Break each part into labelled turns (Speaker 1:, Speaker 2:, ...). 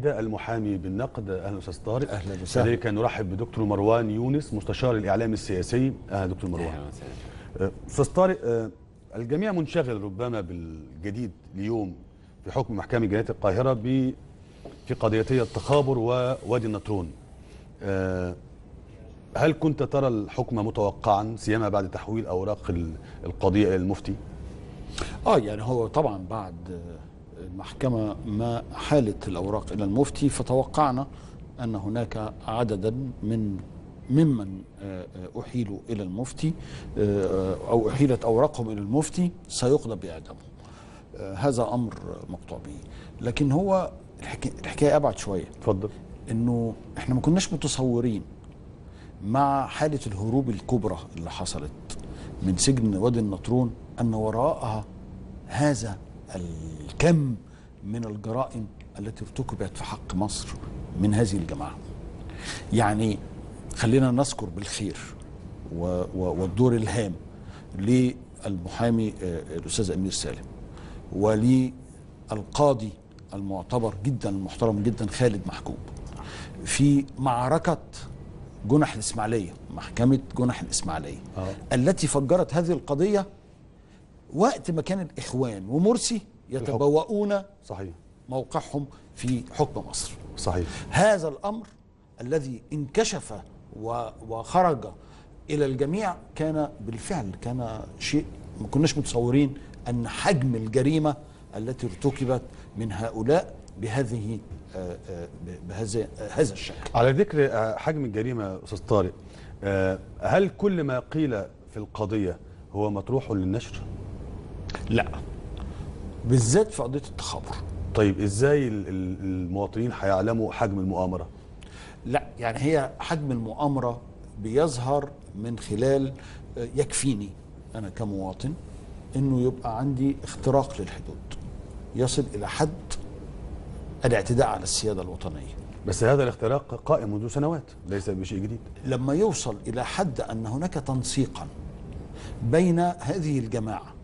Speaker 1: المحامي بالنقد. اهلا استاذ طارق.
Speaker 2: اهلا وسهلا.
Speaker 1: كذلك نرحب بدكتور مروان يونس مستشار الاعلام السياسي. اهلا دكتور مروان.
Speaker 3: اهلا وسهلا.
Speaker 1: استاذ طارق، الجميع منشغل ربما بالجديد اليوم في حكم محكمة جناية القاهرة في قضيتي التخابر ووادي النطرون. هل كنت ترى الحكم متوقعا سيما بعد تحويل اوراق القضية الى المفتي؟
Speaker 2: يعني هو طبعا بعد المحكمة ما حالت الأوراق إلى المفتي، فتوقعنا أن هناك عددا ممن أحيلوا إلى المفتي أو أحيلت أوراقهم إلى المفتي سيقضى بإعدامهم. هذا أمر مقطوع به، لكن هو الحكاية أبعد شوية.
Speaker 1: اتفضل.
Speaker 2: إنه إحنا ما كناش متصورين مع حالة الهروب الكبرى اللي حصلت من سجن وادي النطرون أن وراءها هذا الكم من الجرائم التي ارتكبت في حق مصر من هذه الجماعة. يعني خلينا نذكر بالخير والدور الهام للمحامي الأستاذ أمير سالم، وللقاضي المعتبر جدا المحترم جدا خالد محجوب في معركة جنح الإسماعيلية، محكمة جنح الإسماعيلية التي فجرت هذه القضية وقت ما كان الإخوان ومرسي يتبوؤون
Speaker 1: صحيح
Speaker 2: موقعهم في حكم مصر.
Speaker 1: صحيح.
Speaker 2: هذا الأمر الذي انكشف وخرج إلى الجميع كان بالفعل كان شيء ما كناش متصورين أن حجم الجريمة التي ارتكبت من هؤلاء بهذا الشكل.
Speaker 1: على ذكر حجم الجريمة أستاذ طارق، هل كل ما قيل في القضية هو مطروح للنشر؟
Speaker 2: لا، بالذات في قضية التخابر.
Speaker 1: طيب ازاي المواطنين هيعلموا حجم المؤامرة؟
Speaker 2: لا، يعني هي حجم المؤامرة بيظهر من خلال يكفيني أنا كمواطن إنه يبقى عندي اختراق للحدود يصل إلى حد الاعتداء على السيادة الوطنية.
Speaker 1: بس هذا الاختراق قائم منذ سنوات، ليس بشيء جديد.
Speaker 2: لما يوصل إلى حد أن هناك تنسيقا بين هذه الجماعة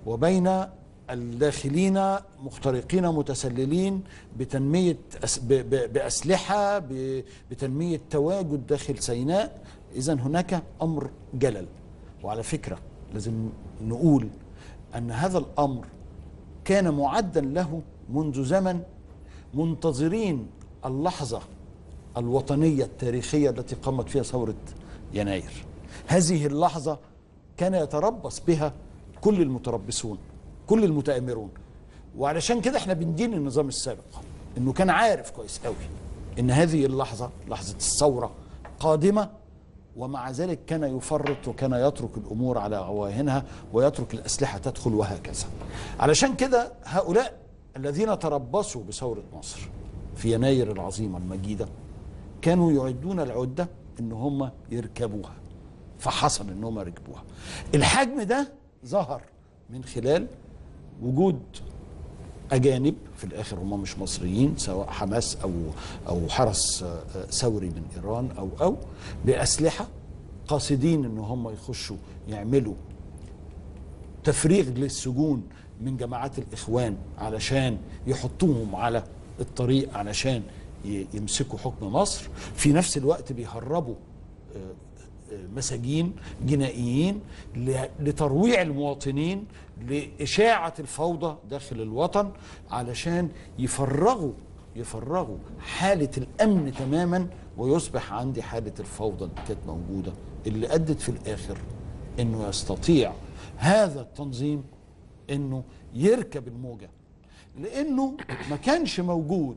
Speaker 2: وبين الداخلين مخترقين متسللين بتنمية بأسلحة بتنمية تواجد داخل سيناء، إذن هناك أمر جلل. وعلى فكرة لازم نقول أن هذا الأمر كان معدا له منذ زمن، منتظرين اللحظة الوطنية التاريخية التي قامت فيها ثورة يناير. هذه اللحظة كان يتربص بها كل المتربصون، كل المتآمرون. وعلشان كده احنا بندين النظام السابق انه كان عارف كويس قوي ان هذه اللحظة لحظة الثورة قادمة، ومع ذلك كان يفرط وكان يترك الامور على عواهنها ويترك الاسلحة تدخل وهكذا. علشان كده هؤلاء الذين تربصوا بثورة مصر في يناير العظيمة المجيدة كانوا يعدون العدة ان هم يركبوها، فحصل ان هم ركبوها. الحجم ده ظهر من خلال وجود أجانب في الآخر هم مش مصريين، سواء حماس أو حرس ثوري من إيران أو بأسلحة، قاصدين إن هم يخشوا يعملوا تفريغ للسجون من جماعات الإخوان علشان يحطوهم على الطريق علشان يمسكوا حكم مصر. في نفس الوقت بيهربوا مساجين جنائيين لترويع المواطنين، لإشاعة الفوضى داخل الوطن، علشان يفرغوا حالة الأمن تماما، ويصبح عندي حالة الفوضى اللي كانت موجودة اللي أدت في الآخر إنه يستطيع هذا التنظيم إنه يركب الموجة، لأنه ما كانش موجود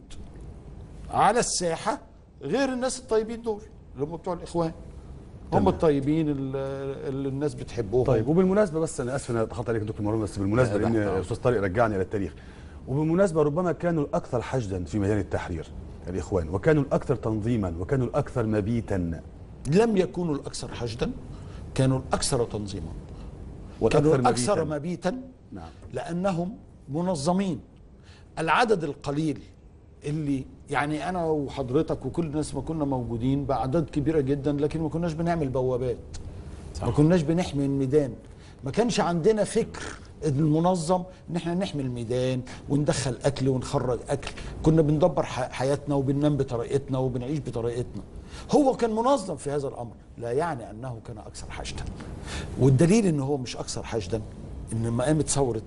Speaker 2: على الساحة غير الناس الطيبين دول اللي هم بتوع الإخوان. هم الطيبين اللي الناس بتحبهم.
Speaker 1: طيب، وبالمناسبه بس انا اسف ان اتاخرت عليك دكتور مروان، بس بالمناسبه لان استاذ طارق رجعني الى التاريخ، وبالمناسبه ربما كانوا الاكثر حشدا في ميدان التحرير الاخوان، وكانوا الاكثر تنظيما، وكانوا الاكثر مبيتا.
Speaker 2: لم يكونوا الاكثر حشدا، كانوا الاكثر تنظيما، كانوا الاكثر مبيتا.
Speaker 1: نعم.
Speaker 2: لانهم منظمين. العدد القليل اللي يعني انا وحضرتك وكل الناس ما كنا موجودين باعداد كبيره جدا، لكن ما كناش بنعمل بوابات، ما كناش بنحمي الميدان، ما كانش عندنا فكر المنظم ان احنا نحمي الميدان وندخل اكل ونخرج اكل، كنا بندبر حياتنا وبننام بطريقتنا وبنعيش بطريقتنا. هو كان منظم في هذا الامر، لا يعني انه كان اكثر حشدا. والدليل ان هو مش اكثر حشدا ان لما قامت ثوره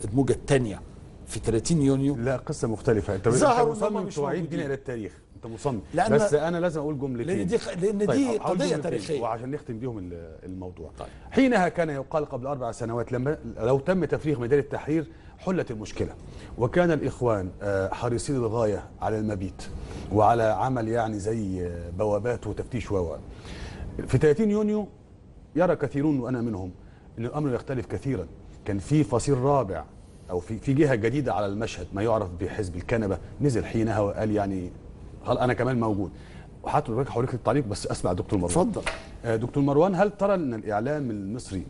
Speaker 2: الموجه الثانيه في 30 يونيو
Speaker 1: لا، قصه مختلفه. انت
Speaker 2: ظهروا
Speaker 1: مصمم تعيد بنا الى التاريخ، انت مصمم.
Speaker 2: لأن
Speaker 1: بس انا لازم اقول جملتين
Speaker 2: لان دي
Speaker 1: طيب،
Speaker 2: قضيه تاريخيه
Speaker 1: وعشان نختم بيهم الموضوع.
Speaker 2: طيب.
Speaker 1: حينها كان يقال قبل 4 سنوات لو تم تفريغ ميدان التحرير حلت المشكله، وكان الاخوان حريصين للغايه على المبيت وعلى عمل يعني زي بوابات وتفتيش في 30 يونيو يرى كثيرون وانا منهم ان الامر يختلف كثيرا. كان في فصيل رابع او في جهه جديده على المشهد، ما يعرف بحزب الكنبه، نزل حينها وقال يعني خلاص انا كمان موجود. وحاطط حضرتك التعليق بس اسمع دكتور مروان.
Speaker 2: اتفضل.
Speaker 1: دكتور مروان، هل ترى ان الاعلام المصري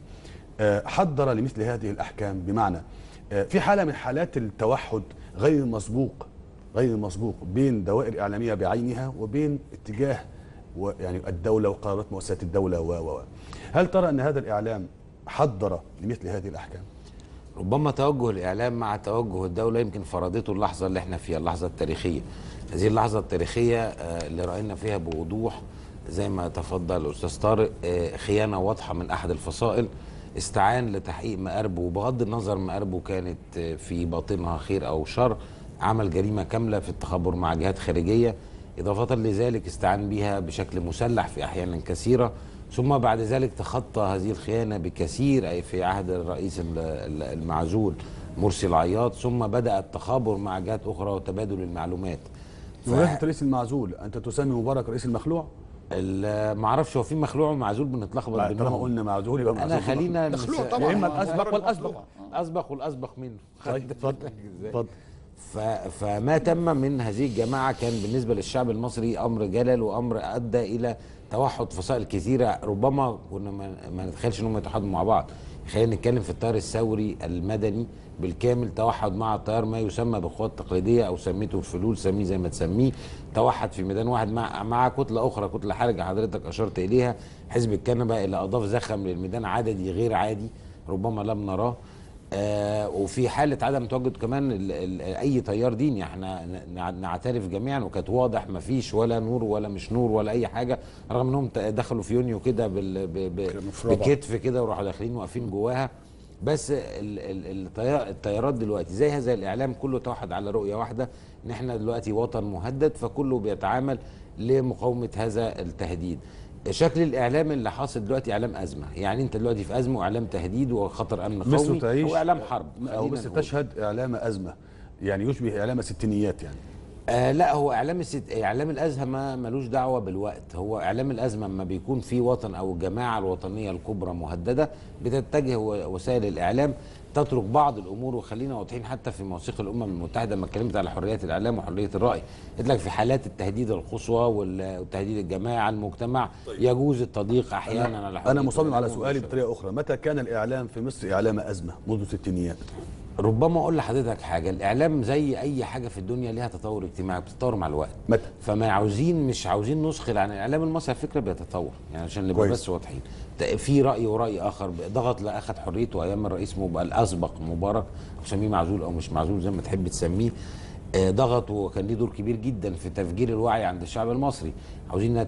Speaker 1: حضر لمثل هذه الاحكام؟ بمعنى في حاله من حالات التوحد غير المسبوق بين دوائر اعلاميه بعينها وبين اتجاه يعني الدوله وقرارات مؤسسات الدوله هل ترى ان هذا الاعلام حضر لمثل هذه الاحكام؟
Speaker 3: ربما توجه الإعلام مع توجه الدولة يمكن فرضته اللحظة اللي احنا فيها، اللحظة التاريخية. هذه اللحظة التاريخية اللي رأينا فيها بوضوح زي ما تفضل الأستاذ طارق خيانة واضحة من أحد الفصائل، استعان لتحقيق مآربه، وبغض النظر مآربه كانت في باطنها خير أو شر، عمل جريمة كاملة في التخابر مع جهات خارجية. إضافة لذلك استعان بها بشكل مسلح في أحيان كثيرة، ثم بعد ذلك تخطى هذه الخيانة بكثير أي في عهد الرئيس المعزول مرسي العياط، ثم بدأ التخابر مع جهات أخرى وتبادل المعلومات.
Speaker 1: بمناسبة الرئيس المعزول، أنت تسمي مبارك رئيس المخلوع؟
Speaker 3: ما اعرفش هو في مخلوع ومعزول بنتلخبط بينهم.
Speaker 1: طالما قلنا معزول يبقى معزول.
Speaker 3: انا خلينا
Speaker 2: مخلوع طبعا،
Speaker 1: اما
Speaker 3: الاسبق والاسبق منه.
Speaker 1: طيب اتفضل.
Speaker 3: فما تم من هذه الجماعه كان بالنسبه للشعب المصري امر جلل، وامر ادى الى توحد فصائل كثيره ربما كنا ما نتخيلش انهم يتحدوا مع بعض. خلينا نتكلم في التيار الثوري المدني بالكامل توحد مع التيار ما يسمى بالقوات التقليديه، او سميته الفلول، سميه زي ما تسميه، توحد في ميدان واحد مع كتله اخرى، كتله حرجه حضرتك اشرت اليها، حزب الكنبه، اللي اضاف زخم للميدان عددي غير عادي ربما لم نراه. وفي حاله عدم تواجد كمان اي تيار ديني، احنا نعترف جميعا، وكانت واضح ما فيش ولا نور ولا مش نور ولا اي حاجه، رغم انهم دخلوا في يونيو كده بكتف كده وراحوا داخلين واقفين جواها. بس التيارات دلوقتي زي هذا الاعلام كله توحد على رؤيه واحده، ان احنا دلوقتي وطن مهدد، فكله بيتعامل لمقاومه هذا التهديد. شكل الاعلام اللي حاصل دلوقتي اعلام ازمه، يعني انت دلوقتي في ازمه واعلام تهديد وخطر امن قومي واعلام حرب،
Speaker 1: او بس تشهد اعلام ازمه، يعني يشبه اعلام الستينيات يعني.
Speaker 3: لا، هو اعلام الازمه ملوش دعوه بالوقت. هو اعلام الازمه لما بيكون في وطن او الجماعه الوطنيه الكبرى مهدده، بتتجه وسائل الاعلام تترك بعض الامور. وخلينا واضحين، حتى في مواثيق الامم المتحده لما اتكلمت على حريات الاعلام وحريه الراي، قلت لك في حالات التهديد القصوى والتهديد الجماعي على المجتمع يجوز التضييق احيانا على حريه.
Speaker 1: انا مصمم على سؤالي بطريقه اخرى، متى كان الاعلام في مصر اعلام ازمه؟ منذ الستينيات.
Speaker 3: ربما اقول لحضرتك حاجه، الاعلام زي اي حاجه في الدنيا ليها تطور اجتماعي، بتتطور مع الوقت.
Speaker 1: متى؟
Speaker 3: فما مش عاوزين نسخل عن الاعلام المصري، على فكره بيتطور، يعني عشان نبقى بس واضحين. في راي وراي اخر، ضغط لاخذ حريته ايام الرئيس الاسبق مبارك، سميه معزول او مش معزول زي ما تحب تسميه، ضغط وكان ليه دور كبير جدا في تفجير الوعي عند الشعب المصري. عاوزين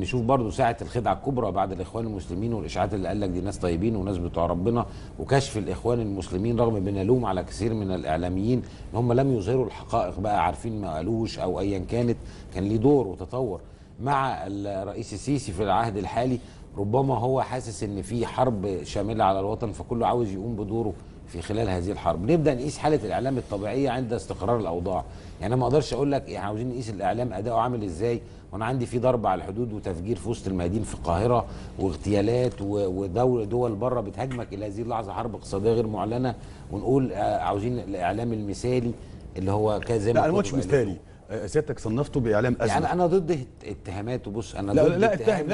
Speaker 3: نشوف برضو ساعه الخدعه الكبرى بعد الاخوان المسلمين والاشاعات اللي قال لك دي ناس طيبين وناس بتوع ربنا، وكشف الاخوان المسلمين رغم بنلوم على كثير من الاعلاميين ان هم لم يظهروا الحقائق، بقى عارفين ما قالوش او ايا كانت، كان ليه دور وتطور. مع الرئيس السيسي في العهد الحالي ربما هو حاسس ان في حرب شامله على الوطن، فكله عاوز يقوم بدوره في خلال هذه الحرب. نبدا نقيس حاله الاعلام الطبيعيه عند استقرار الاوضاع. يعني انا ما اقدرش اقول لك يعني عاوزين نقيس الاعلام اداؤه عامل ازاي وانا عندي في ضرب على الحدود وتفجير في وسط الميادين في القاهره واغتيالات ودول بره بتهاجمك الى هذه اللحظه، حرب اقتصاديه غير معلنه، ونقول عاوزين الاعلام المثالي اللي هو زي ما
Speaker 1: لا، انا ما قلتش مثالي، سيادتك صنفته باعلام ازمه.
Speaker 3: يعني انا ضد اتهاماته. بص انا
Speaker 1: لا اتهم،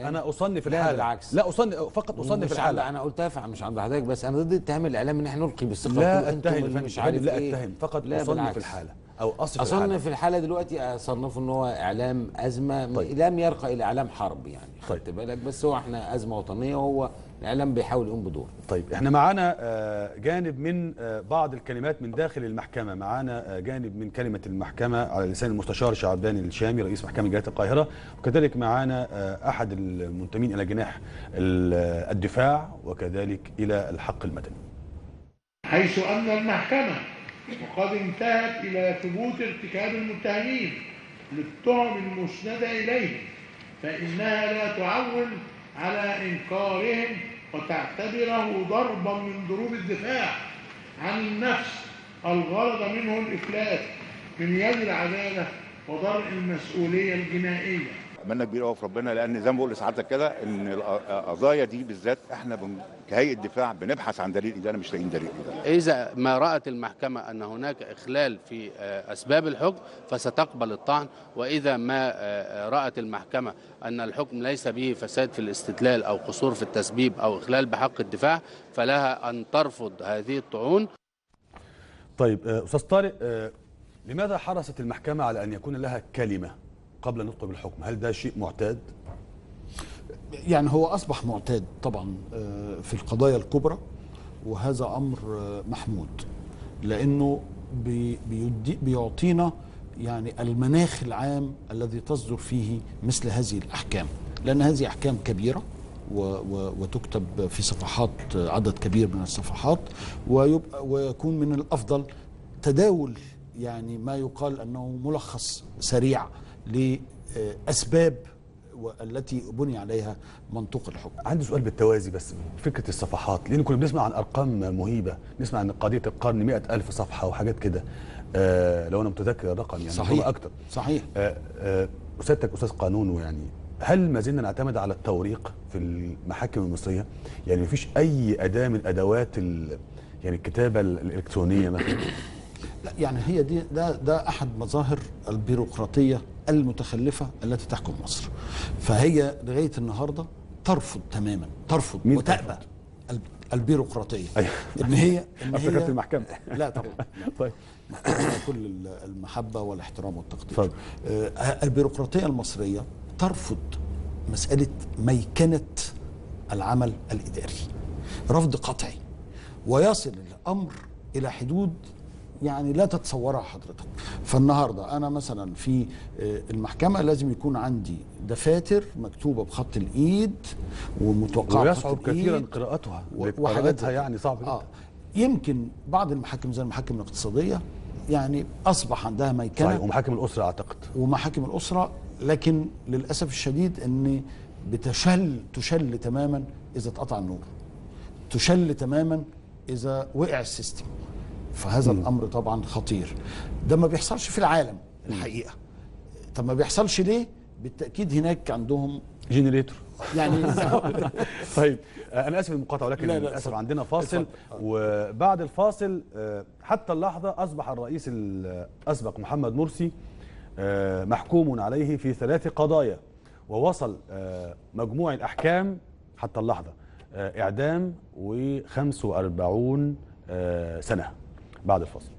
Speaker 1: انا اصنف الحاله.
Speaker 3: بالعكس،
Speaker 1: لا فقط اصنف الحاله.
Speaker 3: انا قلتها مش عند حضرتك، بس انا ضد اتهام الاعلام ان احنا نلقي بالثقه.
Speaker 1: لا اتهم،
Speaker 3: مش عارف
Speaker 1: لا اتهم، فقط اصنف الحاله. او اصف
Speaker 3: اصنف
Speaker 1: الحدث.
Speaker 3: في الحاله دلوقتي اصنفه ان هو اعلام ازمه،
Speaker 1: طيب.
Speaker 3: لم يرقى الى اعلام حرب يعني.
Speaker 1: طيب.
Speaker 3: خدت بالك؟ بس هو احنا ازمه وطنيه، وهو الاعلام بيحاول يقوم بدور.
Speaker 1: طيب احنا معانا جانب من بعض الكلمات من داخل المحكمة، معانا جانب من كلمة المحكمة على لسان المستشار شعبان الشامي رئيس محكمة جنايات القاهرة، وكذلك معانا أحد المنتمين إلى جناح الدفاع وكذلك إلى الحق المدني.
Speaker 4: حيث أن المحكمة وقد انتهت إلى ثبوت ارتكاب المتهمين للتهم المسندة إليهم، فإنها لا تعول على إنكارهم وتعتبره ضربا من ضروب الدفاع عن النفس الغرض منه الإفلات من يد العدالة ودرء المسؤولية الجنائية.
Speaker 5: أملنا كبير قوي في ربنا، لأن زي ما بقول لسعادتك كده إن القضايا دي بالذات إحنا كهيئة دفاع بنبحث عن دليل إدانة، مش لاقيين دليل إدانة.
Speaker 6: إذا ما رأت المحكمة أن هناك إخلال في أسباب الحكم فستقبل الطعن، وإذا ما رأت المحكمة أن الحكم ليس به فساد في الاستدلال أو قصور في التسبيب أو إخلال بحق الدفاع فلها أن ترفض هذه الطعون.
Speaker 1: طيب أستاذ طارق، لماذا حرصت المحكمة على أن يكون لها كلمة قبل النطق بالحكم؟ هل ده شيء معتاد؟
Speaker 2: يعني هو أصبح معتاد طبعا في القضايا الكبرى، وهذا أمر محمود، لأنه بيعطينا يعني المناخ العام الذي تصدر فيه مثل هذه الأحكام، لأن هذه أحكام كبيرة وتكتب في صفحات، عدد كبير من الصفحات، ويكون من الأفضل تداول يعني ما يقال أنه ملخص سريع لأسباب التي بني عليها منطوق الحكم.
Speaker 1: عندي سؤال بالتوازي بس، فكرة الصفحات، لأن كنا بنسمع عن أرقام مهيبة، نسمع عن قضية القرن 100,000 صفحة وحاجات كده، لو أنا متذكر الرقم يعني
Speaker 2: صحيح
Speaker 1: أكتر.
Speaker 2: صحيح.
Speaker 1: أستاذتك أستاذ قانون، ويعني هل ما زلنا نعتمد على التوريق في المحاكم المصرية؟ يعني مفيش أي أداة من أدوات يعني الكتابة الإلكترونية مثلا؟
Speaker 2: لا، يعني هي دي ده أحد مظاهر البيروقراطية المتخلفة التي تحكم مصر، فهي لغاية النهاردة ترفض تماما، ترفض وتأبى البيروقراطية.
Speaker 1: أيوة.
Speaker 2: إن هي
Speaker 1: افتكرت المحكمة.
Speaker 2: لا طبعا.
Speaker 1: طيب.
Speaker 2: كل المحبة والاحترام والتقدير. البيروقراطية المصرية ترفض مسألة ميكنة العمل الإداري، رفض قطعي، ويصل الأمر إلى حدود يعني لا تتصورها حضرتك. فالنهارده انا مثلا في المحكمه لازم يكون عندي دفاتر مكتوبه بخط الايد ومتوقعه،
Speaker 1: ويصعب كثيرا قراءتها وقراءتها يعني صعب جدا.
Speaker 2: يمكن بعض المحاكم زي المحاكم الاقتصاديه يعني اصبح عندها ميكنه،
Speaker 1: صحيح، ومحاكم الاسره اعتقد،
Speaker 2: ومحاكم الاسره، لكن للاسف الشديد ان تشل تماما اذا اتقطع النور، تشل تماما اذا وقع السيستم. فهذا الامر طبعا خطير، ده ما بيحصلش في العالم الحقيقه. طب ما بيحصلش ليه؟ بالتاكيد هناك عندهم
Speaker 1: جنريتور يعني. طيب انا اسف المقاطعه، ولكن للاسف عندنا فاصل، وبعد الفاصل حتى اللحظه اصبح الرئيس الاسبق محمد مرسي محكوم عليه في 3 قضايا، ووصل مجموع الاحكام حتى اللحظه اعدام و45 سنه. بعد الفاصل.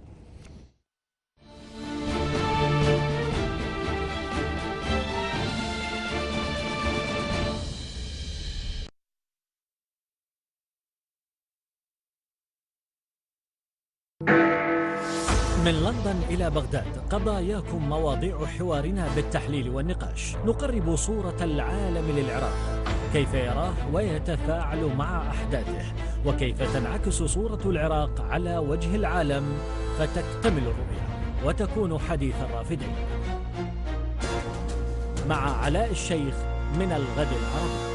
Speaker 7: من لندن إلى بغداد، قضاياكم مواضيع حوارنا بالتحليل والنقاش. نقرب صورة العالم للعراق، كيف يراه ويتفاعل مع أحداثه، وكيف تنعكس صورة العراق على وجه العالم فتكتمل الرؤية وتكون حديث الرافدين. مع علاء الشيخ من الغد العربي.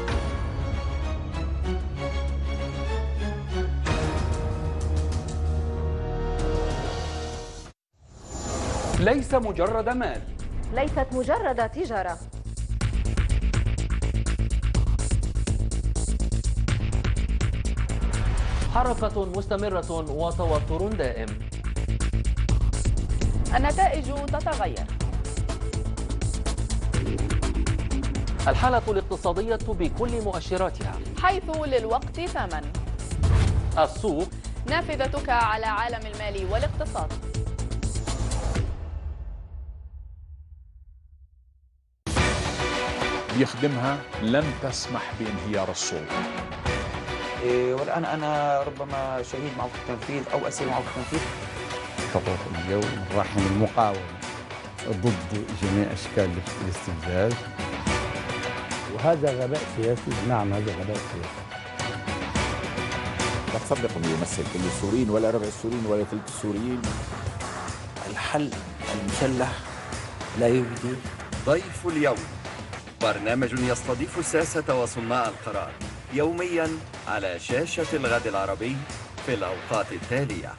Speaker 8: ليس مجرد مال،
Speaker 9: ليست مجرد تجارة،
Speaker 8: حركة مستمرة وتوتر دائم.
Speaker 9: النتائج تتغير،
Speaker 8: الحالة الاقتصادية بكل مؤشراتها،
Speaker 9: حيث للوقت ثمن.
Speaker 8: السوق
Speaker 9: نافذتك على عالم المال والاقتصاد.
Speaker 10: بيخدمها لن تسمح بانهيار السلطة.
Speaker 11: والآن أنا ربما شهيد معه في التنفيذ أو أسير معه في التنفيذ.
Speaker 12: حقوق اليوم رحم المقاومة ضد جميع أشكال الاستفزاز.
Speaker 13: وهذا غباء سياسي. نعم هذا غباء سياسي.
Speaker 14: لا تصدق انه يمثل كل السوريين ولا ربع السوريين ولا ثلث السوريين.
Speaker 15: الحل المسلح لا يهدي.
Speaker 16: ضيف اليوم برنامج يستضيف الساسة وصناع القرار يوميا على شاشة الغد العربي في الأوقات التالية.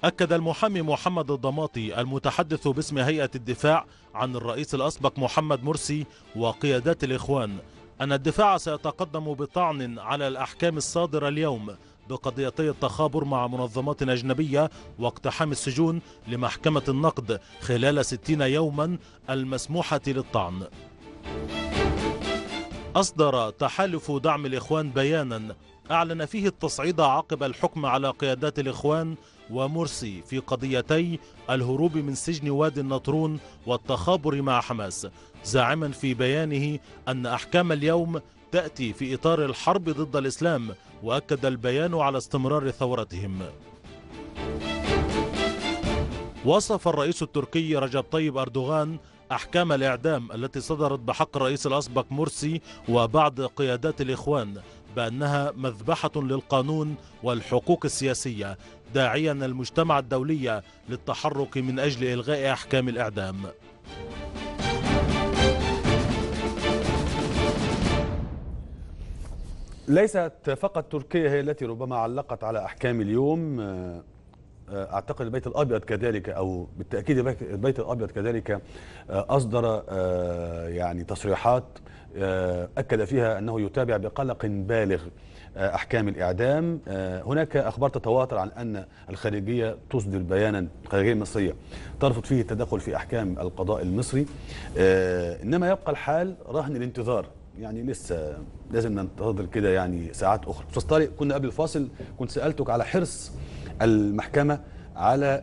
Speaker 17: أكد المحامي محمد الضماطي المتحدث باسم هيئة الدفاع عن الرئيس الأسبق محمد مرسي وقيادات الإخوان أن الدفاع سيتقدم بطعن على الأحكام الصادرة اليوم بقضيتي التخابر مع منظمات أجنبية واقتحام السجون لمحكمة النقد خلال 60 يوما المسموحة للطعن. أصدر تحالف دعم الإخوان بيانا أعلن فيه التصعيد عقب الحكم على قيادات الإخوان ومرسي في قضيتي الهروب من سجن وادي النطرون والتخابر مع حماس، زاعما في بيانه أن أحكام اليوم تأتي في إطار الحرب ضد الإسلام، وأكد البيان على استمرار ثورتهم. وصف الرئيس التركي رجب طيب أردوغان أحكام الإعدام التي صدرت بحق الرئيس الأسبق مرسي وبعض قيادات الإخوان بأنها مذبحة للقانون والحقوق السياسية، داعيا المجتمع الدولي للتحرك من أجل إلغاء أحكام الإعدام.
Speaker 1: ليست فقط تركيا هي التي ربما علقت على أحكام اليوم، أعتقد البيت الأبيض كذلك، أو بالتأكيد البيت الأبيض كذلك أصدر يعني تصريحات أكد فيها أنه يتابع بقلق بالغ أحكام الإعدام. هناك أخبار تتواتر عن أن الخارجية تصدر بيانا، الخارجية المصرية ترفض فيه التدخل في أحكام القضاء المصري، إنما يبقى الحال رهن الانتظار، يعني لسه لازم ننتظر كده يعني ساعات أخرى. أستاذ طارق، كنا قبل الفاصل كنت سألتك على حرص المحكمة على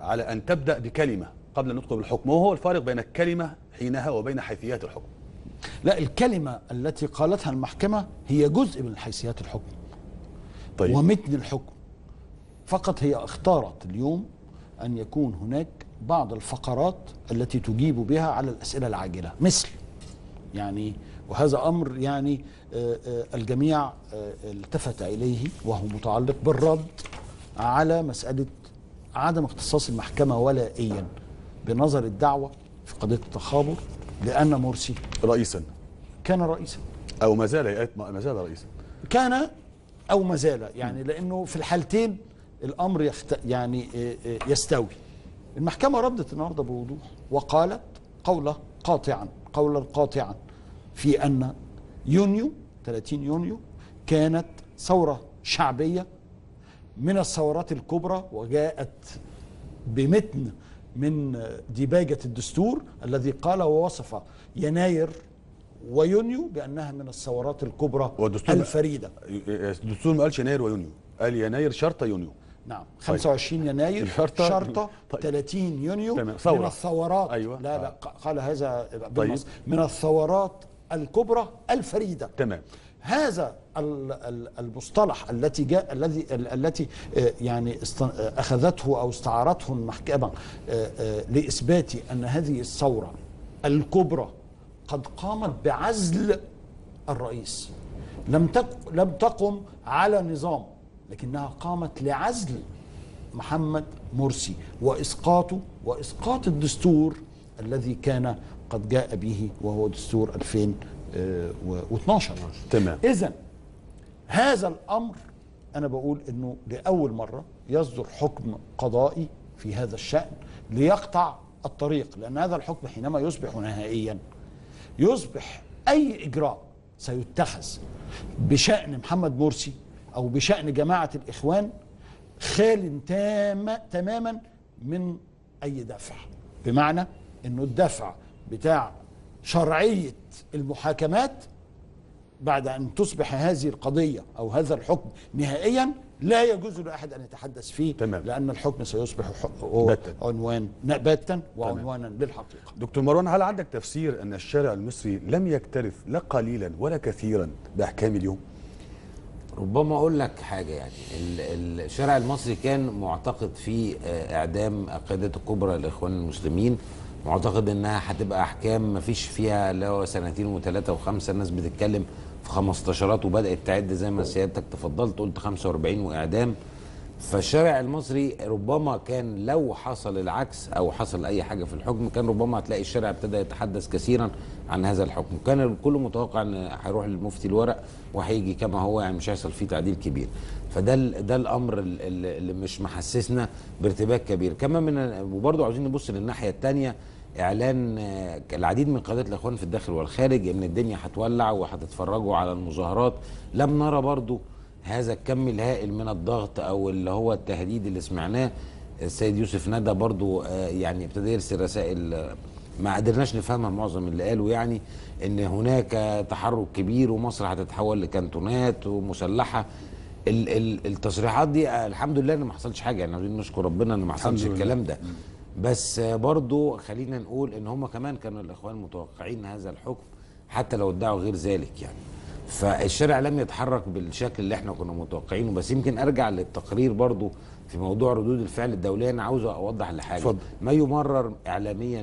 Speaker 1: أن تبدأ بكلمة قبل النطق بالحكم، وهو الفارق بين الكلمة حينها وبين حيثيات الحكم.
Speaker 2: لا، الكلمة التي قالتها المحكمة هي جزء من حيثيات الحكم.
Speaker 1: طيب.
Speaker 2: ومتن الحكم فقط هي اختارت اليوم أن يكون هناك بعض الفقرات التي تجيب بها على الأسئلة العاجلة، مثل يعني، وهذا أمر يعني الجميع التفت إليه، وهو متعلق بالرد على مسألة عدم اختصاص المحكمة ولائيا بنظر الدعوة في قضية التخابر، لأن مرسي كان رئيسا
Speaker 1: أو ما زال رئيسا،
Speaker 2: كان أو ما زال، يعني لأنه في الحالتين الأمر يعني يستوي. المحكمة ردت النهارده بوضوح وقالت قولا قاطعا في أن يونيو 30 يونيو كانت ثورة شعبية من الثورات الكبرى، وجاءت بمتن من ديباجة الدستور الذي قال ووصف يناير ويونيو بأنها من الثورات الكبرى الفريدة.
Speaker 1: الدستور ما قالش يناير ويونيو، قال يناير شرطة يونيو.
Speaker 2: نعم، 25 يناير شرطة 30 يونيو من الثورات.
Speaker 1: أيوة.
Speaker 2: لا قال هذا بالنص من الثورات الكبرى الفريدة.
Speaker 1: تمام.
Speaker 2: هذا المصطلح التي يعني أخذته أو استعارته المحكمة لإثبات أن هذه الثورة الكبرى قد قامت بعزل الرئيس، لم تقم على نظام، لكنها قامت لعزل محمد مرسي وإسقاط الدستور الذي كان قد جاء به، وهو دستور 2012.
Speaker 1: تمام.
Speaker 2: إذن هذا الأمر أنا بقول أنه لأول مرة يصدر حكم قضائي في هذا الشأن ليقطع الطريق، لأن هذا الحكم حينما يصبح نهائيا يصبح أي إجراء سيتخذ بشأن محمد مرسي أو بشأن جماعة الإخوان خال تماما من أي دفع، بمعنى أنه الدفع بتاع شرعية المحاكمات بعد أن تصبح هذه القضية أو هذا الحكم نهائيا لا يجوز لأحد أن يتحدث فيه.
Speaker 1: تمام.
Speaker 2: لأن الحكم سيصبح
Speaker 1: باتا.
Speaker 2: عنوان باتا وعنوانا للحقيقة.
Speaker 1: دكتور مروان، هل عندك تفسير أن الشارع المصري لم يكترث لا قليلا ولا كثيرا بأحكام اليوم؟
Speaker 3: ربما اقول لك حاجه، يعني الشارع المصري كان معتقد في اعدام القيادات الكبرى للاخوان المسلمين، معتقد انها هتبقى احكام ما فيش فيها لا سنتين وثلاثه وخمسه، الناس بتتكلم في 15 وبدات تعد زي ما سيادتك تفضلت قلت 45 واعدام. فالشارع المصري ربما كان لو حصل العكس او حصل اي حاجه في الحكم كان ربما هتلاقي الشارع ابتدى يتحدث كثيرا عن هذا الحكم، كان الكل متوقع ان هيروح للمفتي الورق وهيجي كما هو، يعني مش هيحصل فيه تعديل كبير. ده الامر اللي مش محسسنا بارتباك كبير. كمان وبرضه عاوزين نبص للناحيه الثانيه، اعلان العديد من قيادات الاخوان في الداخل والخارج ان الدنيا هتولع وهتتفرجوا على المظاهرات. لم نرى برضه هذا الكم الهائل من الضغط او اللي هو التهديد اللي سمعناه. السيد يوسف ندى برضو يعني ابتدى يرسل رسائل ما قدرناش نفهمها معظم اللي قالوا، يعني ان هناك تحرك كبير ومصر هتتحول لكانتونات ومسلحه. التصريحات دي الحمد لله ان ما حصلش حاجه، يعني عايزين نشكر ربنا ان ما حصلش الكلام ده. بس برضو خلينا نقول ان هم كمان كانوا الاخوان متوقعين هذا الحكم حتى لو ادعوا غير ذلك يعني. فالشارع لم يتحرك بالشكل اللي احنا كنا متوقعينه. بس يمكن ارجع للتقرير برضو في موضوع ردود الفعل الدوليه. انا عاوز اوضح لحاجه فضل. ما يمرر اعلاميا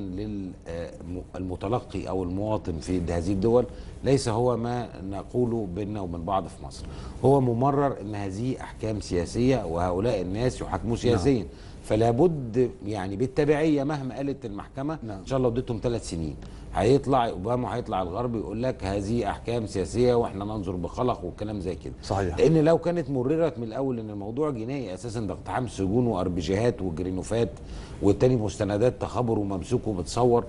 Speaker 3: للمتلقي او المواطن في هذه الدول ليس هو ما نقوله بيننا وبين بعض في مصر، هو ممرر ان هذه احكام سياسيه وهؤلاء الناس يحاكموا سياسيا. فلا بد يعني بالتبعيه مهما قالت المحكمه ان شاء الله اديتهم 3 سنين هيطلع اوباما هيطلع الغرب يقول لك هذه احكام سياسيه واحنا ننظر بقلق والكلام زي كده. صحيح. لان لو كانت مررت من الاول ان الموضوع جنائي اساسا، ده اقتحام سجون واربجيهات وجرينوفات والتاني مستندات تخابر وممسوك ومتصور،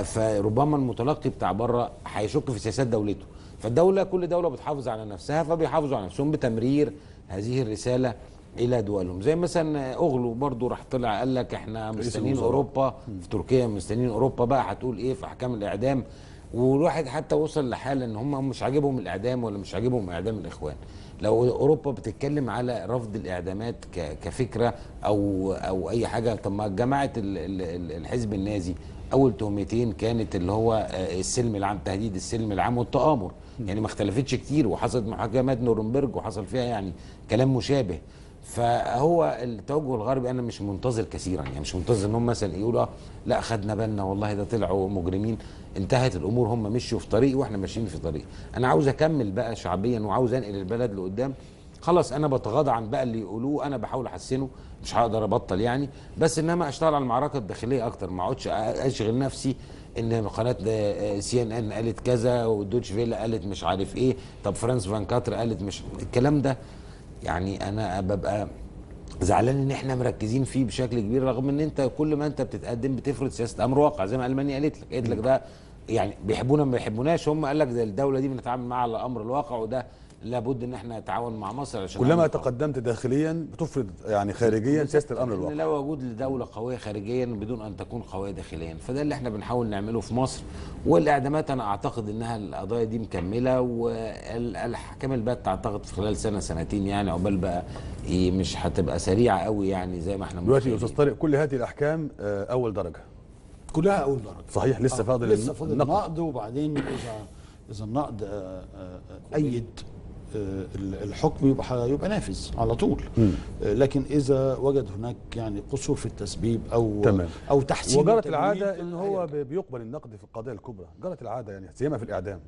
Speaker 3: فربما المتلقي بتاع بره هيشك في سياسات دولته. فالدوله كل دوله بتحافظ على نفسها، فبيحافظوا على نفسهم بتمرير هذه الرساله الى دولهم. زي مثلا اغلو برضو راح طلع قال لك احنا مستنيين اوروبا في تركيا، مستنيين اوروبا بقى هتقول ايه في احكام الاعدام. والواحد حتى وصل لحاله ان هم مش عاجبهم الاعدام ولا مش عاجبهم اعدام الاخوان. لو اوروبا بتتكلم على رفض الاعدامات كفكره او اي حاجه، طب ما جماعه الحزب النازي اول تهمتين كانت اللي هو السلم العام، تهديد السلم العام والتآمر، يعني ما اختلفتش كتير، وحصلت محاكمات نورنبرج وحصل فيها يعني كلام مشابه. فهو التوجه الغربي انا مش منتظر كثيرا، يعني مش منتظر ان هم مثلا يقولوا لا خدنا بالنا والله ده طلعوا مجرمين، انتهت الامور، هم مشوا في طريق واحنا ماشيين في طريق. انا عاوز اكمل بقى شعبيا وعاوز انقل البلد لقدام. خلاص انا بتغاضى عن بقى اللي يقولوه، انا بحاول احسنه، مش هقدر ابطل يعني، بس انما اشتغل على المعركه الداخليه اكتر، ما اقعدش اشغل نفسي ان قناه CNN قالت كذا ودوتش فيلا قالت مش عارف ايه، طب فرانس فان كاتر قالت مش الكلام ده. يعني انا ببقى زعلان ان احنا مركزين فيه بشكل كبير، رغم ان انت كل ما انت بتتقدم بتفرض سياسه امر واقع زي ما المانيا قالت لك ده يعني بيحبونا ما بيحبوناش، هم قال لك ده الدوله دي بنتعامل معاها على امر الواقع، وده لابد ان احنا نتعاون مع مصر عشان
Speaker 1: كلما تقدمت داخليا بتفرض يعني خارجيا سياسه الامر الواقع.
Speaker 3: لا وجود لدوله قويه خارجيا بدون ان تكون قويه داخليا، فده اللي احنا بنحاول نعمله في مصر. والاعدامات انا اعتقد انها القضايا دي مكمله، والاحكام البات اعتقد في خلال سنه سنتين يعني، عقبال بقى مش هتبقى سريعه قوي يعني زي ما احنا
Speaker 1: دلوقتي. استاذ طارق، كل هذه الاحكام اول درجه
Speaker 2: كلها اول درجه
Speaker 1: صحيح، لسه فاضل
Speaker 2: النقد، وبعدين اذا النقد ايد الحكم يبقى نافذ على طول. لكن اذا وجد هناك يعني قصور في التسبيب او تحسين،
Speaker 1: وجرت العاده ان هو بيقبل النقد في القضايا الكبرى، جرت العاده يعني سيما في الاعدام.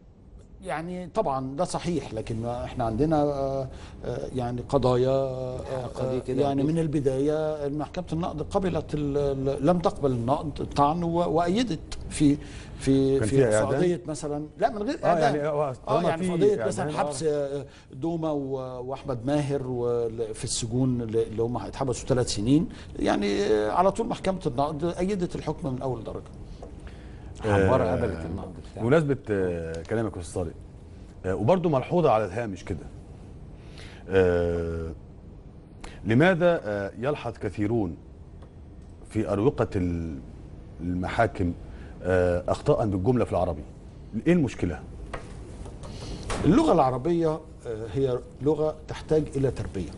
Speaker 2: يعني طبعا ده صحيح، لكن احنا عندنا يعني قضايا يعني من البدايه محكمه النقد قبلت لم تقبل النقد الطعن وايدت في قضيه مثلا، لا من غير اعدام يعني في قضيه مثلا حبس دوما واحمد ماهر في السجون اللي هم اتحبسوا 3 سنين، يعني على طول محكمه النقد ايدت الحكم من اول درجه.
Speaker 3: حمارة قبلت النقد بتاعه.
Speaker 1: بمناسبة كلامك يا استاذ طارق، وبرضه ملحوظة على الهامش كده، لماذا يلحظ كثيرون في أروقة المحاكم أخطاء بالجملة في العربي؟ إيه المشكلة؟
Speaker 2: اللغة العربية هي لغة تحتاج إلى تربية،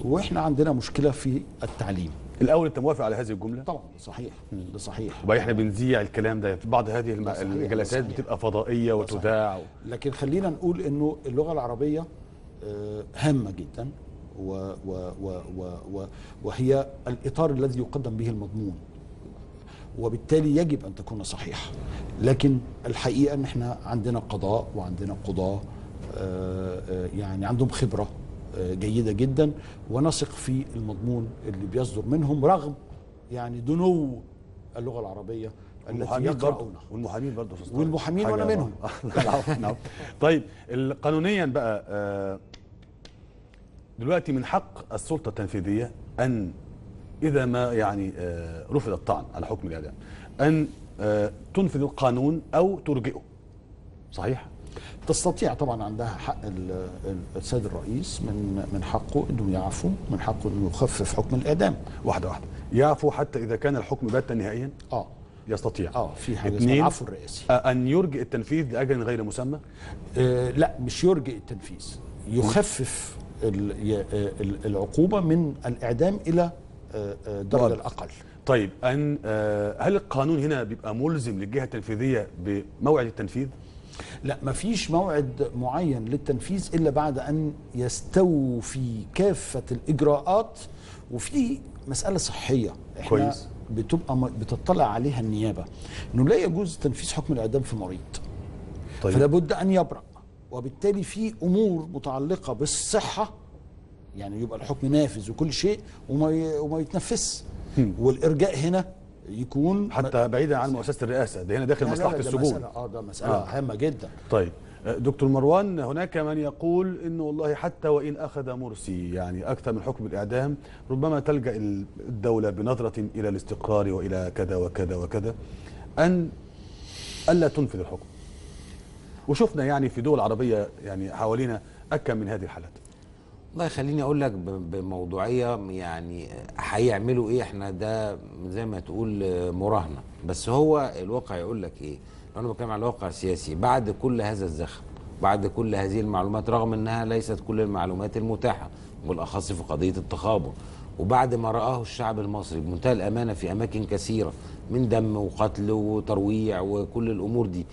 Speaker 2: وإحنا عندنا مشكلة في التعليم.
Speaker 1: الاول انت موافق على هذه الجمله؟
Speaker 2: طبعا ده صحيح، ده صحيح.
Speaker 1: وبقى احنا بنذيع الكلام ده في بعض هذه الجلسات بتبقى فضائيه وتذاع
Speaker 2: لكن خلينا نقول انه اللغه العربيه هامه جدا وهي الاطار الذي يقدم به المضمون، وبالتالي يجب ان تكون صحيحه. لكن الحقيقه ان احنا عندنا قضاء وعندنا قضاه يعني عندهم خبره جيدة جدا، ونثق في المضمون اللي بيصدر منهم رغم يعني دنو اللغة العربية التي يقرؤونها.
Speaker 1: والمحامين برضه
Speaker 2: والمحامين وانا منهم.
Speaker 1: نعم. طيب قانونيا بقى دلوقتي من حق السلطة التنفيذية ان اذا ما يعني رفض الطعن على حكم الاعدام ان تنفذ القانون او ترجئه، صحيح؟
Speaker 2: تستطيع طبعا، عندها حق السيد الرئيس من حقه انه يعفو، من حقه انه يخفف حكم الاعدام.
Speaker 1: واحده يعفو حتى اذا كان الحكم باتا نهائيا؟ يستطيع.
Speaker 2: في حاجه اسمها العفو الرئاسي.
Speaker 1: ان يرجئ التنفيذ لاجل غير مسمى؟
Speaker 2: لا، مش يرجئ التنفيذ، يخفف العقوبه من الاعدام الى الدرجه الاقل.
Speaker 1: طيب هل القانون هنا بيبقى ملزم للجهه التنفيذيه بموعد التنفيذ؟
Speaker 2: لا، مفيش موعد معين للتنفيذ إلا بعد أن يستوفي كافة الإجراءات. وفي مسألة صحية احنا كويس بتطلع عليها النيابة، أنه لا يجوز تنفيذ حكم الإعدام في مريض. طيب. فلا بد أن يبرأ، وبالتالي في أمور متعلقة بالصحة، يعني يبقى الحكم نافذ وكل شيء وما يتنفذش. والإرجاء هنا يكون
Speaker 1: حتى بعيدا عن مؤسسه الرئاسه، ده هنا داخل مصلحه السجون.
Speaker 2: ده مساله هامه جدا.
Speaker 1: طيب دكتور مروان، هناك من يقول انه والله حتى وان اخذ مرسي يعني اكثر من حكم الاعدام ربما تلجا الدوله بنظره الى الاستقرار والى كذا وكذا وكذا ان الا تنفذ الحكم. وشفنا يعني في دول عربيه يعني حوالينا اكم من هذه الحالات.
Speaker 3: والله خليني اقول لك بموضوعيه، يعني هيعملوا ايه؟ احنا ده زي ما تقول مراهنه، بس هو الواقع يقول لك ايه؟ لو انا بتكلم على الواقع السياسي بعد كل هذا الزخم، بعد كل هذه المعلومات، رغم انها ليست كل المعلومات المتاحه بالاخص في قضيه التخابر، وبعد ما رآه الشعب المصري بمنتهى الامانه في اماكن كثيره من دم وقتل وترويع وكل الامور دي،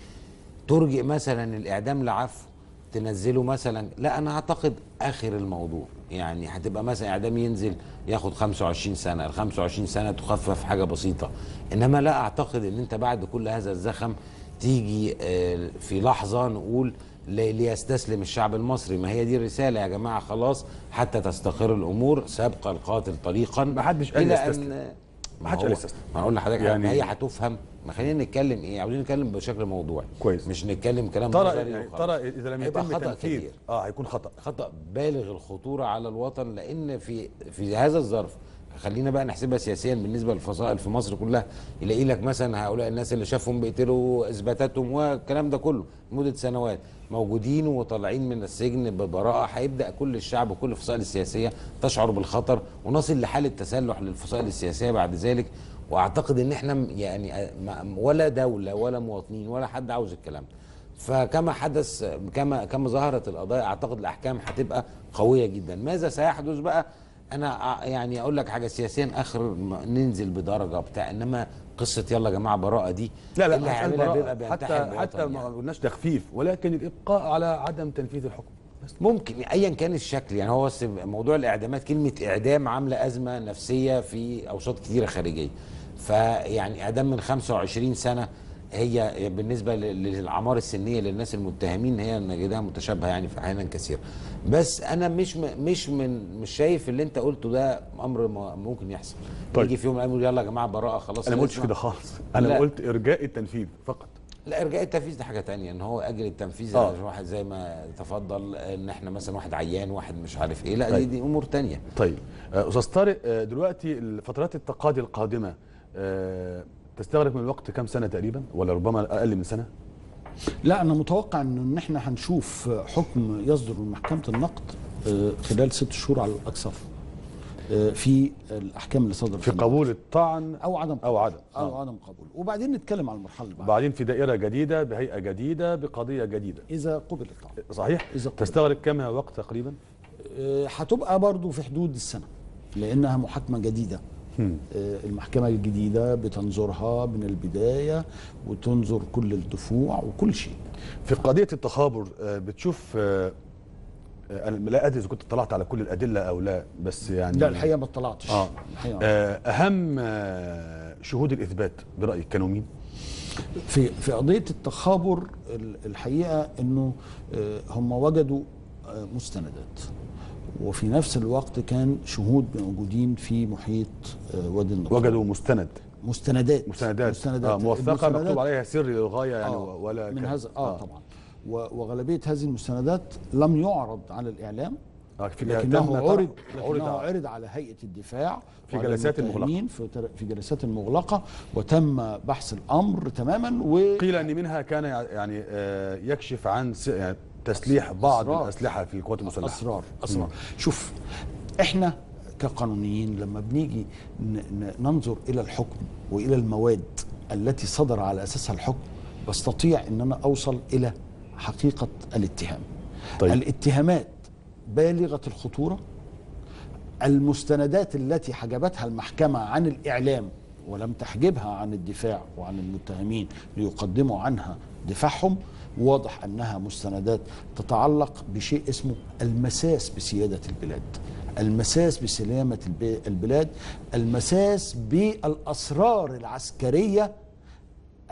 Speaker 3: ترجئ مثلا الاعدام لعفو، تنزله مثلا؟ لا، انا اعتقد اخر الموضوع يعني هتبقى مثلا اعدام ينزل ياخد 25 سنه، ال 25 سنه تخفف حاجه بسيطه. انما لا اعتقد ان انت بعد كل هذا الزخم تيجي في لحظه نقول ليستسلم الشعب المصري. ما هي دي الرساله يا جماعه، خلاص حتى تستقر الامور، سابق القاتل طريقا.
Speaker 1: ما حدش قال يستسلم، ما حدش قال يستسلم.
Speaker 3: ما اقول لحضرتك يعني هي هتفهم. ما خلينا نتكلم ايه، عاوزين نتكلم بشكل موضوعي
Speaker 1: كويس،
Speaker 3: مش نتكلم كلام
Speaker 1: نظري. يعني ترى اذا لم يتم التنفيذ هيكون خطا
Speaker 3: بالغ الخطوره على الوطن، لان في هذا الظرف خلينا بقى نحسبها سياسيا بالنسبه للفصائل في مصر كلها، يلاقي لك مثلا هؤلاء الناس اللي شافهم بيقتلوا اثباتاتهم والكلام ده كله لمده سنوات موجودين وطالعين من السجن ببراءه، هيبدا كل الشعب وكل الفصائل السياسيه تشعر بالخطر، ونصل لحاله تسلح للفصائل السياسيه بعد ذلك. واعتقد ان احنا يعني ولا دوله ولا مواطنين ولا حد عاوز الكلام ده. فكما حدث كما ظهرت القضايا، اعتقد الاحكام هتبقى قويه جدا. ماذا سيحدث بقى؟ انا يعني اقول لك حاجه سياسيا اخر ننزل بدرجه بتاع، انما قصه يلا يا جماعه براءه دي
Speaker 1: لا اللي هيعملها بيبقى حتى ما قلناش تخفيف، ولكن الابقاء على عدم تنفيذ الحكم
Speaker 3: ممكن ايا كان الشكل. يعني هو موضوع الاعدامات، كلمه اعدام عامله ازمه نفسيه في اوساط كثيره خارجيه. فيعني اعدام من 25 سنه هي بالنسبه للاعمار السنيه للناس المتهمين هي نجدها متشابهه يعني في احيانا كثيره. بس انا مش شايف اللي انت قلته ده امر ممكن يحصل. طيب. يجي في يوم يقول يلا يا جماعه براءه خلاص.
Speaker 1: انا ما قلتش كده خالص، انا قلت ارجاء التنفيذ فقط.
Speaker 3: لا، ارجاء التنفيذ ده حاجه ثانيه، ان هو اجل التنفيذ واحد زي ما تفضل، ان احنا مثلا واحد عيان واحد مش عارف ايه، لا طيب. دي امور ثانيه.
Speaker 1: طيب استاذ طارق، دلوقتي فترات التقاضي القادمه تستغرق من الوقت كم سنه تقريبا، ولا ربما اقل من سنه؟
Speaker 2: لا، انا متوقع ان احنا هنشوف حكم يصدر من محكمه النقد خلال 6 شهور على الاكثر. في الاحكام اللي صدرت
Speaker 1: في قبول الطعن
Speaker 2: او عدم عدم قبول. وبعدين نتكلم على المرحله اللي
Speaker 1: بعدين في دائره جديده بهيئه جديده بقضيه جديده
Speaker 2: اذا قبل الطعن.
Speaker 1: صحيح.
Speaker 2: إذا قبل.
Speaker 1: تستغرق كم وقت تقريبا؟
Speaker 2: هتبقى برضو في حدود السنه لانها محاكمه جديده. المحكمه الجديده بتنظرها من البدايه وتنظر كل الدفوع وكل شيء.
Speaker 1: في قضيه التخابر بتشوف، انا لا ادري اذا كنت اطلعت على كل الادله او لا، بس يعني
Speaker 2: لا الحقيقه ما اطلعتش.
Speaker 1: اهم شهود الاثبات برايك كانوا مين؟
Speaker 2: في قضيه التخابر الحقيقه انه هم وجدوا مستندات، وفي نفس الوقت كان شهود موجودين في محيط وادي النطرون.
Speaker 1: وجدوا مستندات موثقه مكتوب عليها سر للغايه يعني ولا
Speaker 2: من هذا طبعا. وغالبيه هذه المستندات لم يعرض على الاعلام، لكنه عرض على هيئه الدفاع
Speaker 1: في جلسات مغلقه،
Speaker 2: في جلسات مغلقه، وتم بحث الامر تماما.
Speaker 1: وقيل ان منها كان يعني يكشف عن يعني تسليح بعض الاسلحه في القوات المسلحه.
Speaker 2: اسرار. شوف، احنا كقانونيين لما بنيجي ننظر الى الحكم والى المواد التي صدر على اساسها الحكم، بستطيع ان انا اوصل الى حقيقه الاتهام. طيب. الاتهامات بالغه الخطوره، المستندات التي حجبتها المحكمه عن الاعلام ولم تحجبها عن الدفاع وعن المتهمين ليقدموا عنها دفاعهم، واضح أنها مستندات تتعلق بشيء اسمه المساس بسيادة البلاد، المساس بسلامة البلاد، المساس بالأسرار العسكرية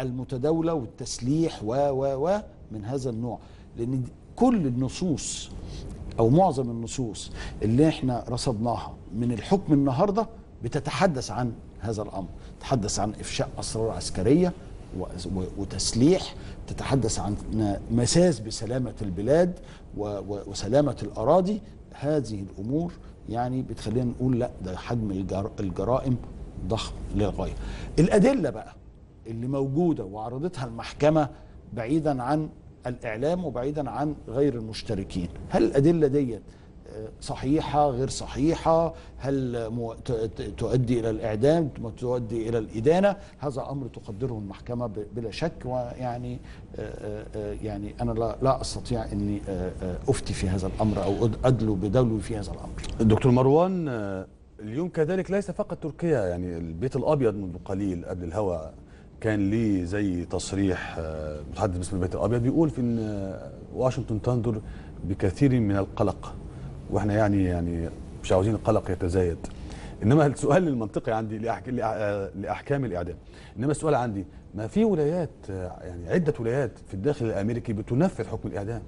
Speaker 2: المتداولة والتسليح و من هذا النوع. لأن كل النصوص أو معظم النصوص اللي احنا رصدناها من الحكم النهاردة بتتحدث عن هذا الأمر، تتحدث عن إفشاء أسرار عسكرية وتسليح، تتحدث عن مساس بسلامة البلاد وسلامة الأراضي. هذه الأمور يعني بتخلينا نقول لا، ده حجم الجرائم ضخم للغاية. الأدلة بقى اللي موجودة وعرضتها المحكمة بعيدا عن الإعلام وبعيدا عن غير المشتركين، هل الأدلة ديت صحيحة غير صحيحة؟ هل تؤدي إلى الإعدام؟ تؤدي إلى الإدانة؟ هذا أمر تقدره المحكمة بلا شك. ويعني يعني أنا لا أستطيع أني أفتي في هذا الأمر أو أدلو بدلو في هذا الأمر.
Speaker 1: دكتور مروان، اليوم كذلك ليس فقط تركيا، يعني البيت الأبيض منذ قليل قبل الهوا كان لي زي تصريح متحدث باسم البيت الأبيض بيقول في أن واشنطن تنظر بكثير من القلق، واحنا يعني مش عاوزين القلق يتزايد. انما السؤال المنطقي عندي لاحكام الاعدام، انما السؤال عندي ما في ولايات، يعني عده ولايات في الداخل الامريكي بتنفذ حكم الاعدام.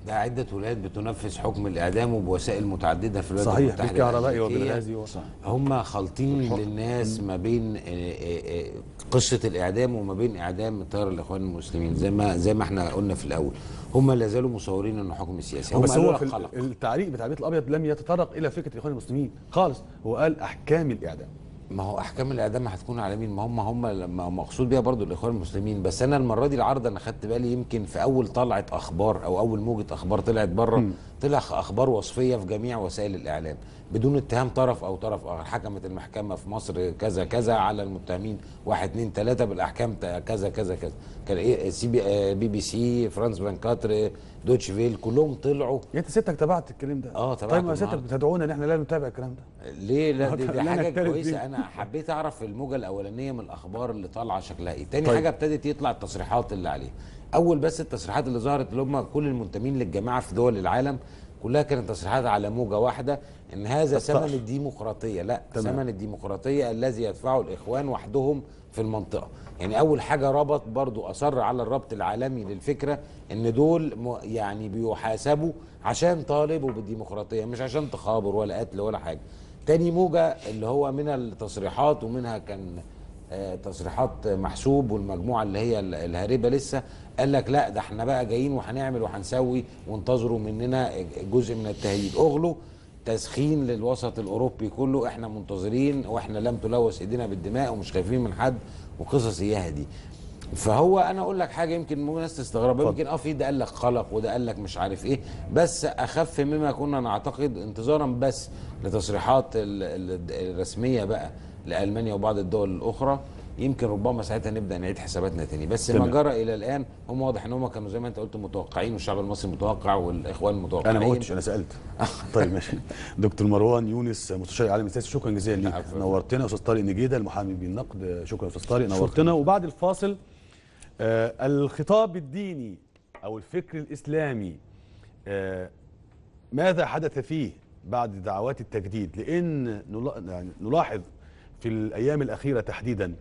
Speaker 3: ده عده ولايات بتنفذ حكم الاعدام وبوسائل متعدده في الولايات
Speaker 1: المتحده. صحيح، بالكهربائي وبالغازي.
Speaker 3: هم خالطين للناس ما بين قصه الاعدام وما بين اعدام طيار الاخوان المسلمين، زي ما احنا قلنا في الاول. هم لا زالوا مصورين انه حكم سياسي.
Speaker 1: بس هو في التعليق بتاع البيت الابيض لم يتطرق الى فكره الاخوان المسلمين خالص، هو قال احكام الاعدام.
Speaker 3: ما هو احكام الاعدام هتكون على مين؟ ما هم لما مقصود بيها برضو الاخوان المسلمين. بس انا المره دي العرض انا خدت بالي يمكن في اول طلعه اخبار او اول موجه اخبار طلعت بره، طلع اخبار وصفيه في جميع وسائل الاعلام بدون اتهام طرف او طرف اخر. حكمت المحكمه في مصر كذا كذا على المتهمين 1 2 3 بالاحكام كذا كذا كذا. كان ايه بي سي، فرانس 24، دوتش فيل، كلهم طلعوا.
Speaker 1: انت ستك تابعت الكلام ده؟
Speaker 3: تابعت.
Speaker 1: طيب ما ستك بتدعونا ان احنا لا نتابع الكلام ده
Speaker 3: ليه؟ لا دي حاجه كويسه. انا حبيت اعرف الموجه الاولانيه من الاخبار اللي طالعه شكلها ايه. تاني حاجه ابتدت يطلع التصريحات اللي عليها. اول بس التصريحات اللي ظهرت اللي هم كل المنتمين للجماعه في دول العالم كلها كانت تصريحات على موجه واحده، ان هذا ثمن الديمقراطيه. لا، ثمن الديمقراطيه الذي يدفعه الاخوان وحدهم في المنطقه. يعني اول حاجه ربط برضو، اصر على الربط العالمي للفكره ان دول يعني بيحاسبوا عشان طالبوا بالديمقراطيه، مش عشان تخابر ولا قتل ولا حاجه. تاني موجه اللي هو من التصريحات، ومنها كان تصريحات محسوب والمجموعه اللي هي الهاربه لسه، قال لك لا ده احنا بقى جايين وهنعمل وهنسوي وانتظروا مننا جزء من التهديد. اغلوا تسخين للوسط الاوروبي كله، احنا منتظرين واحنا لم تلوث ايدينا بالدماء ومش خايفين من حد وقصص اياها دي. فهو انا اقول لك حاجه يمكن الناس تستغربها، يمكن في ده قال لك قلق وده قال لك مش عارف ايه، بس اخف مما كنا نعتقد انتظارا بس لتصريحات الرسميه بقى لالمانيا وبعض الدول الاخرى. يمكن ربما ساعتها نبدا نعيد حساباتنا تاني، بس ما جرى الى الان هم واضح ان هم كانوا زي ما انت قلت متوقعين، والشعب المصري متوقع والاخوان متوقعين.
Speaker 1: انا ما قلتش، انا سالت. طيب ماشي. دكتور مروان يونس مستشار العالم السياسي، شكرا جزيلا ليك، نورتنا. استاذ طارق نجيده المحامي بالنقد، شكرا استاذ طارق، نورتنا. وبعد الفاصل الخطاب الديني او الفكر الاسلامي ماذا حدث فيه بعد دعوات التجديد؟ لان نلاحظ في الايام الاخيره تحديدا